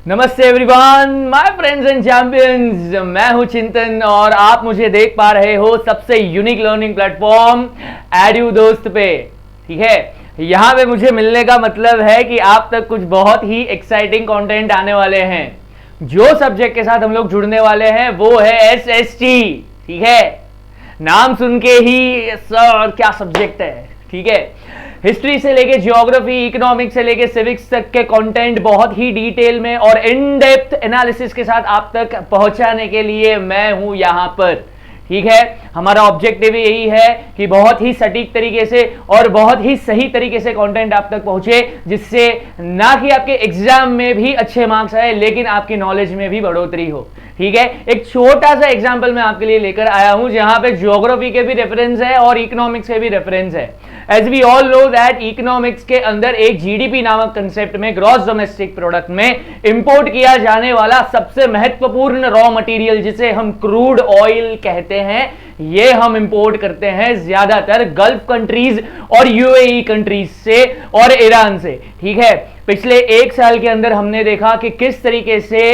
नमस्ते everyone, my friends and champions. मैं हूं चिंतन और आप मुझे देख पा रहे हो सबसे यूनिक लर्निंग प्लेटफॉर्म एड्यू दोस्त पे। ठीक है, यहां पे मुझे मिलने का मतलब है कि आप तक कुछ बहुत ही एक्साइटिंग कंटेंट आने वाले हैं। जो सब्जेक्ट के साथ हम लोग जुड़ने वाले हैं वो है एसएसटी। ठीक है, नाम सुन के ही सर क्या सब्जेक्ट है। ठीक है, हिस्ट्री से लेके ज्योग्राफी, इकोनॉमिक्स से लेके सिविक्स तक के कंटेंट बहुत ही डिटेल में और इन डेप्थ एनालिसिस के साथ आप तक पहुंचाने के लिए मैं हूं यहां पर। ठीक है, हमारा ऑब्जेक्टिव यही है कि बहुत ही सटीक तरीके से और बहुत ही सही तरीके से कंटेंट आप तक पहुंचे, जिससे ना कि आपके एग्जाम में भी अच्छे मार्क्स आए लेकिन आपकी नॉलेज में भी बढ़ोतरी हो। ठीक है, एक छोटा सा एग्जांपल मैं आपके लिए लेकर आया हूं जहां पे ज्योग्राफी के भी रेफरेंस है और इकोनॉमिक्स के भी रेफरेंस है। As we all know that economics के अंदर एक जीडीपी नामक कंसेप्ट में, ग्रॉस डोमेस्टिक प्रोडक्ट में इंपोर्ट किया जाने वाला सबसे महत्वपूर्ण रॉ मटेरियल जिसे हम क्रूड ऑयल कहते हैं, ये हम इंपोर्ट करते हैं ज्यादातर गल्फ कंट्रीज और यूएई कंट्रीज से और ईरान से। ठीक है, पिछले एक साल के अंदर हमने देखा कि किस तरीके से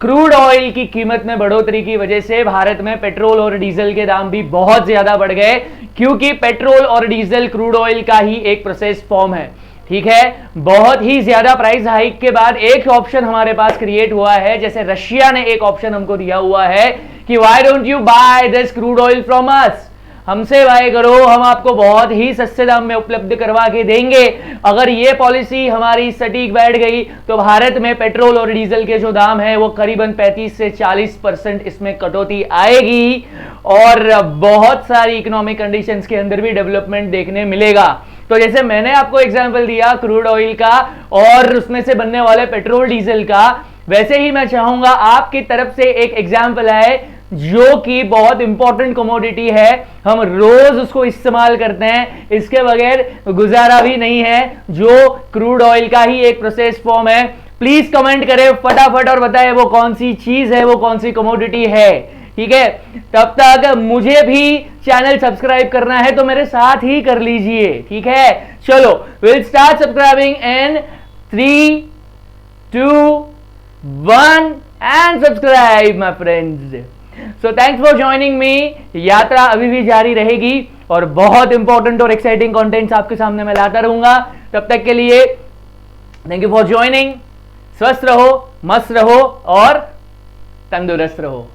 क्रूड ऑयल की कीमत में बढ़ोतरी की वजह से भारत में पेट्रोल और डीजल के दाम भी बहुत ज्यादा बढ़ गए, क्योंकि पेट्रोल और डीजल क्रूड ऑयल का ही एक प्रोसेस फॉर्म है। ठीक है, बहुत ही ज्यादा प्राइस हाइक के बाद एक ऑप्शन हमारे पास क्रिएट हुआ है, जैसे रशिया ने एक ऑप्शन हमको दिया हुआ है कि why don't you buy this crude oil from us, हमसे बाय करो, हम आपको बहुत ही सस्ते दाम में उपलब्ध करवा के देंगे। अगर ये पॉलिसी हमारी सटीक बैठ गई तो भारत में पेट्रोल और डीजल के जो दाम है वो करीबन 35 से 40% इसमें कटौती आएगी और बहुत सारी इकोनॉमिक कंडीशंस के अंदर भी डेवलपमेंट देखने मिलेगा। तो जैसे मैंने आपको एग्जांपल दिया क्रूड ऑयल का और उसमें से बनने वाले पेट्रोल डीजल का, वैसे ही मैं चाहूंगा आपकी तरफ से एक एग्जांपल आए जो कि बहुत इंपॉर्टेंट कमोडिटी है, हम रोज उसको इस्तेमाल करते हैं, इसके बगैर गुजारा भी नहीं है, जो क्रूड ऑयल का ही एक प्रोसेस फॉर्म है। प्लीज कमेंट करें फटाफट और बताएं वो कौन सी चीज है, वो कौन सी कमोडिटी है। ठीक है, तब तक मुझे भी चैनल सब्सक्राइब करना है तो मेरे साथ ही कर लीजिए। ठीक है, चलो will start subscribing in 3, 2, 1 and subscribe my friends. So thanks for joining me. यात्रा अभी भी जारी रहेगी और बहुत इंपॉर्टेंट और एक्साइटिंग कंटेंट्स आपके सामने मैं लाता रहूंगा। तब तक के लिए थैंक यू फॉर ज्वाइनिंग। स्वस्थ रहो, मस्त रहो और तंदुरुस्त रहो।